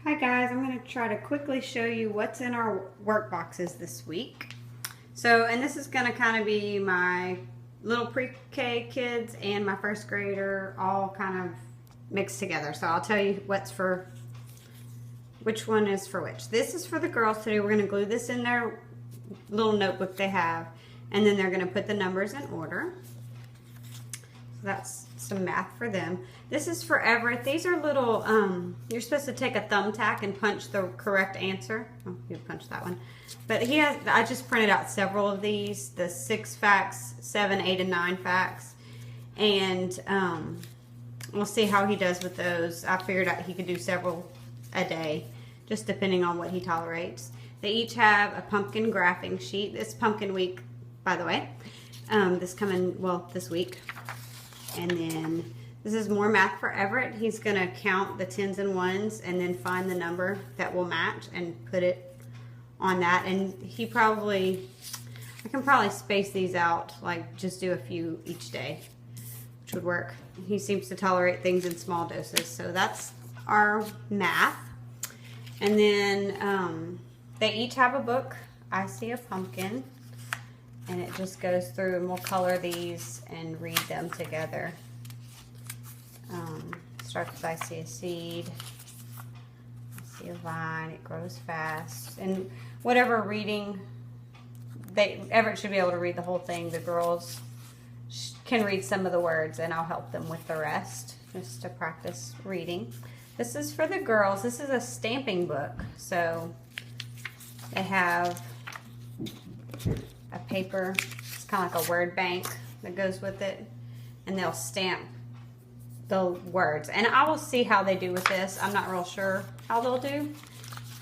Hi guys, I'm going to try to quickly show you what's in our work boxes this week. And this is going to kind of be my little pre-K kids and my first grader all kind of mixed together. So I'll tell you which one is for which. This is for the girls today. We're going to glue this in their little notebook they have, and then they're going to put the numbers in order. So that's some math for them. This is for Everett. These are little, you're supposed to take a thumbtack and punch the correct answer. Oh, you punched that one. But I just printed out several of these, the 6 facts, 7, 8, and 9 facts. And we'll see how he does with those. I figured out he could do several a day, just depending on what he tolerates. They each have a pumpkin graphing sheet. It's pumpkin week, by the way. This week. And then this is more math for Everett. He's going to count the 10s and 1s and then find the number that will match and put it on that. And I can probably space these out, like just do a few each day, which would work. He seems to tolerate things in small doses. So that's our math. And then they each have a book. I see a pumpkin. And it just goes through, and we'll color these and read them together. Starts with I see a seed, I see a vine, it grows fast. And whatever reading, Everett should be able to read the whole thing. The girls can read some of the words, and I'll help them with the rest, just to practice reading. This is for the girls. This is a stamping book. So they have a paper, it's kind of like a word bank that goes with it, and they'll stamp the words. And I will see how they do with this. I'm not real sure how they'll do.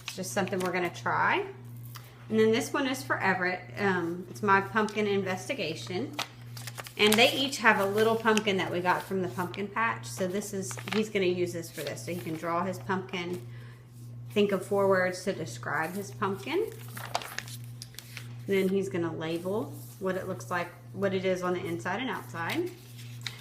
It's just something we're going to try. And then this one is for Everett. It's my pumpkin investigation. And they each have a little pumpkin that we got from the pumpkin patch. So he's going to use this for this. So he can draw his pumpkin, think of 4 words to describe his pumpkin. Then he's going to label what it looks like, what it is on the inside and outside.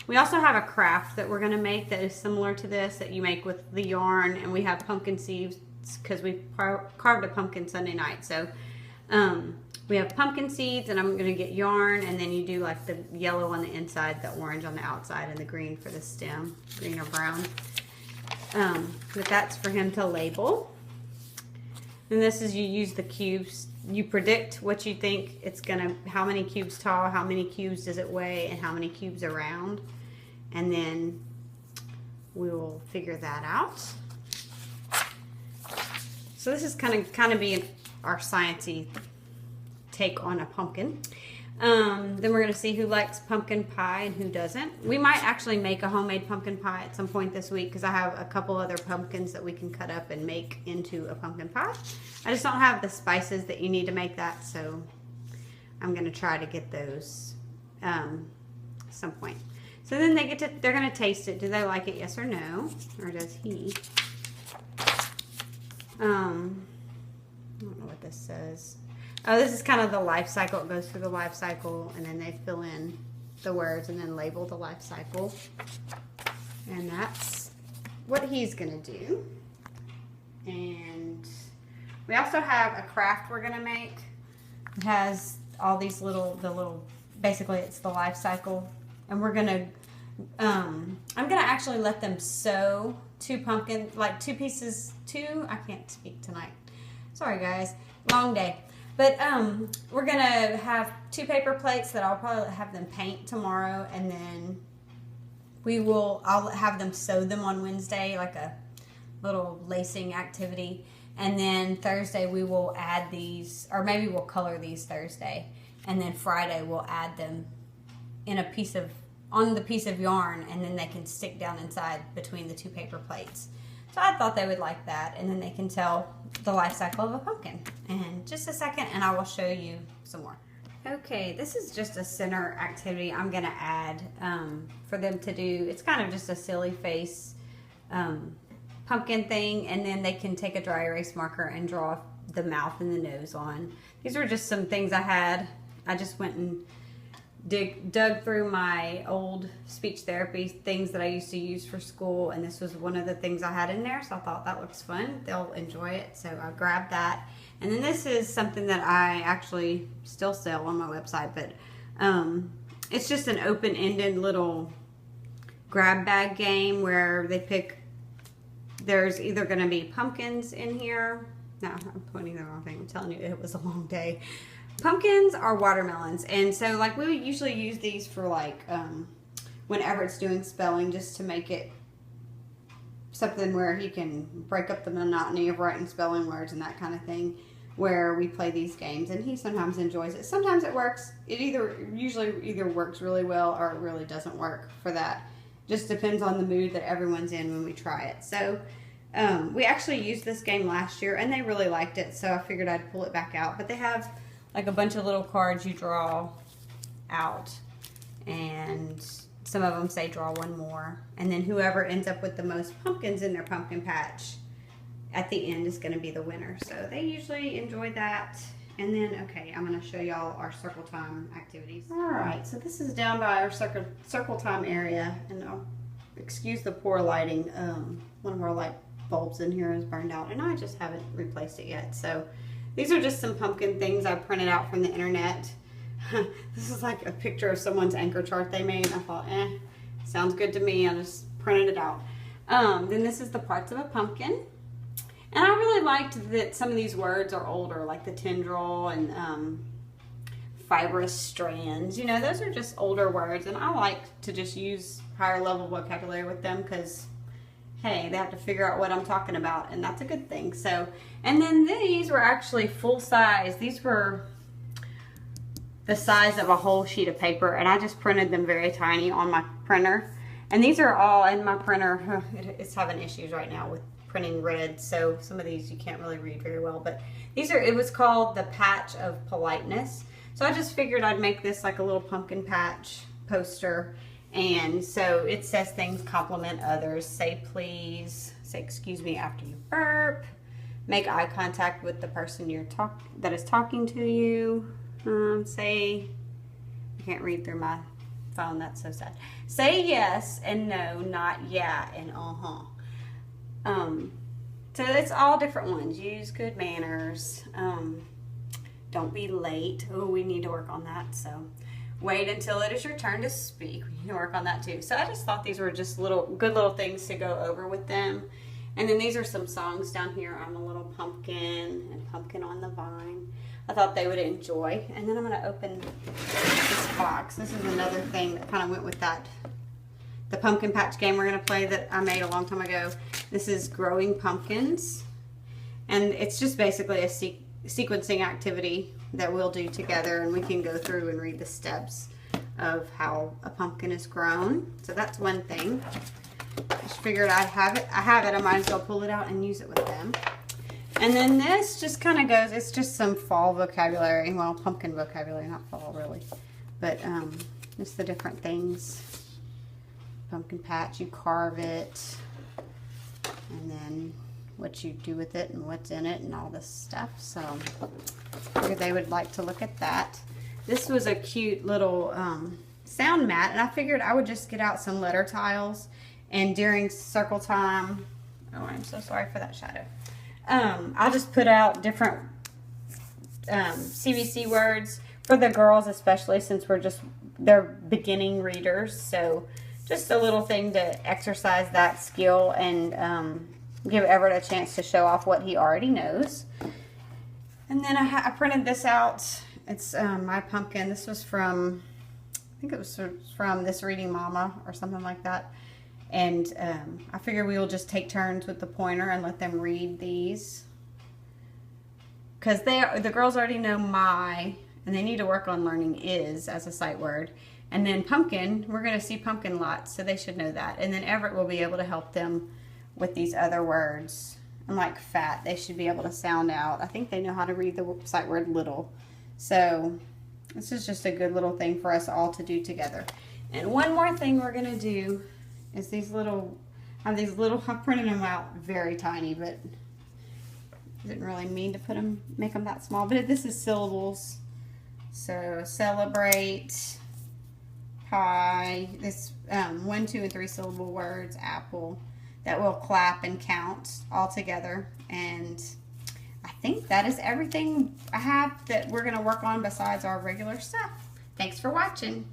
We also have a craft that we're going to make that is similar to this, that you make with the yarn, and we have pumpkin seeds because we carved a pumpkin Sunday night. So we have pumpkin seeds, and I'm going to get yarn, and then you do like the yellow on the inside, the orange on the outside, and the green for the stem, green or brown. But that's for him to label. And this is, you use the cubes. You predict what you think it's gonna, how many cubes tall, how many cubes does it weigh, and how many cubes around. And then we will figure that out. So this is kind of being our sciencey take on a pumpkin. Then we're gonna see who likes pumpkin pie and who doesn't. We might actually make a homemade pumpkin pie at some point this week because I have a couple other pumpkins that we can cut up and make into a pumpkin pie. I just don't have the spices that you need to make that, so I'm gonna try to get those some point. So then they're gonna taste it. Do they like it? Yes or no? Or does he? I don't know what this says. Oh, this is kind of the life cycle. It goes through the life cycle, and then they fill in the words and then label the life cycle. And that's what he's going to do. And we also have a craft we're going to make. It has all these basically it's the life cycle. And we're going to, I'm going to actually let them sew 2 pumpkin, like 2 pieces, I can't speak tonight. Sorry guys, long day. But we're going to have 2 paper plates that I'll probably have them paint tomorrow, and then I'll have them sew them on Wednesday, like a little lacing activity. And then Thursday we will add these, or maybe we'll color these Thursday. And then Friday we'll add them in on the piece of yarn, and then they can stick down inside between the 2 paper plates. So I thought they would like that, and then they can tell the life cycle of a pumpkin. And just a second, and I will show you some more. Okay, this is just a center activity I'm going to add for them to do. It's kind of just a silly face pumpkin thing, and then they can take a dry erase marker and draw the mouth and the nose on. These were just some things I had. I just went and dug through my old speech therapy things that I used to use for school, and this was one of the things I had in there, so I thought that looks fun. They'll enjoy it, so I grabbed that. And then this is something that I actually still sell on my website, but it's just an open-ended little grab bag game where they pick, there's either going to be pumpkins in here. No, I'm pointing the wrong thing. I'm telling you, it was a long day. Pumpkins are watermelons, and so like we would usually use these for like whenever it's doing spelling, just to make it something where he can break up the monotony of writing spelling words and that kind of thing, where we play these games, and he sometimes enjoys it. Sometimes it works. It usually either works really well or it really doesn't work for that. Just depends on the mood that everyone's in when we try it. So we actually used this game last year and they really liked it, so I figured I'd pull it back out. But they have like a bunch of little cards you draw out, and some of them say draw one more, and then whoever ends up with the most pumpkins in their pumpkin patch at the end is going to be the winner. So they usually enjoy that. And then, okay, I'm going to show y'all our circle time activities. All right, so this is down by our circle time area, and excuse the poor lighting. One of our light bulbs in here is burned out, and I just haven't replaced it yet. So these are just some pumpkin things I printed out from the internet. This is like a picture of someone's anchor chart they made. I thought, sounds good to me. I just printed it out. Then this is the parts of a pumpkin. And I really liked that some of these words are older, like the tendril and fibrous strands. You know, those are just older words, and I like to just use higher level vocabulary with them because, hey, they have to figure out what I'm talking about, and that's a good thing. So, and then these were actually full size. These were the size of a whole sheet of paper, and I just printed them very tiny on my printer. And these are all in my printer. It's having issues right now with printing red, so some of these you can't really read very well, but these are, it was called the Patch of Politeness. So I just figured I'd make this like a little pumpkin patch poster. And so it says things compliment others, say please, say excuse me after you burp, make eye contact with the person that is talking to you, say, I can't read through my phone, that's so sad. Say yes and no, not yeah and uh-huh. So it's all different ones. Use good manners. Don't be late. Oh, we need to work on that. So wait until it is your turn to speak. We need to work on that too. So I just thought these were just good little things to go over with them. And then these are some songs down here. I'm a little pumpkin and pumpkin on the vine. I thought they would enjoy. And then I'm going to open this box. This is another thing that kind of went with that. The pumpkin patch game we're going to play that I made a long time ago. This is growing pumpkins, and it's just basically a sequencing activity that we'll do together, and we can go through and read the steps of how a pumpkin is grown. So that's one thing. I just figured I have it, I might as well pull it out and use it with them. And then this just kind of goes, it's just some fall vocabulary, well, pumpkin vocabulary, not fall really, but just the different things. Pumpkin patch, you carve it, and then what you do with it and what's in it and all this stuff. So I figured they would like to look at that. This was a cute little sound mat, and I figured I would just get out some letter tiles, and during circle time, oh, I'm so sorry for that shadow. I'll just put out different CVC words for the girls, especially since they're beginning readers. So just a little thing to exercise that skill and give Everett a chance to show off what he already knows. And then I printed this out. It's my pumpkin. This was from, I think it was from This Reading Mama or something like that. And I figure we will just take turns with the pointer and let them read these. Because the girls already know my, and they need to work on learning is as a sight word. And then pumpkin, we're going to see pumpkin lots, so they should know that. And then Everett will be able to help them with these other words. And like fat, they should be able to sound out. I think they know how to read the sight word little. So this is just a good little thing for us all to do together. And one more thing we're going to do is I printed them out very tiny, but I didn't really mean to make them that small. But this is syllables. So celebrate, pie, this 1, 2, and 3 syllable words, apple, that will clap and count all together. And I think that is everything I have that we're going to work on besides our regular stuff. Thanks for watching.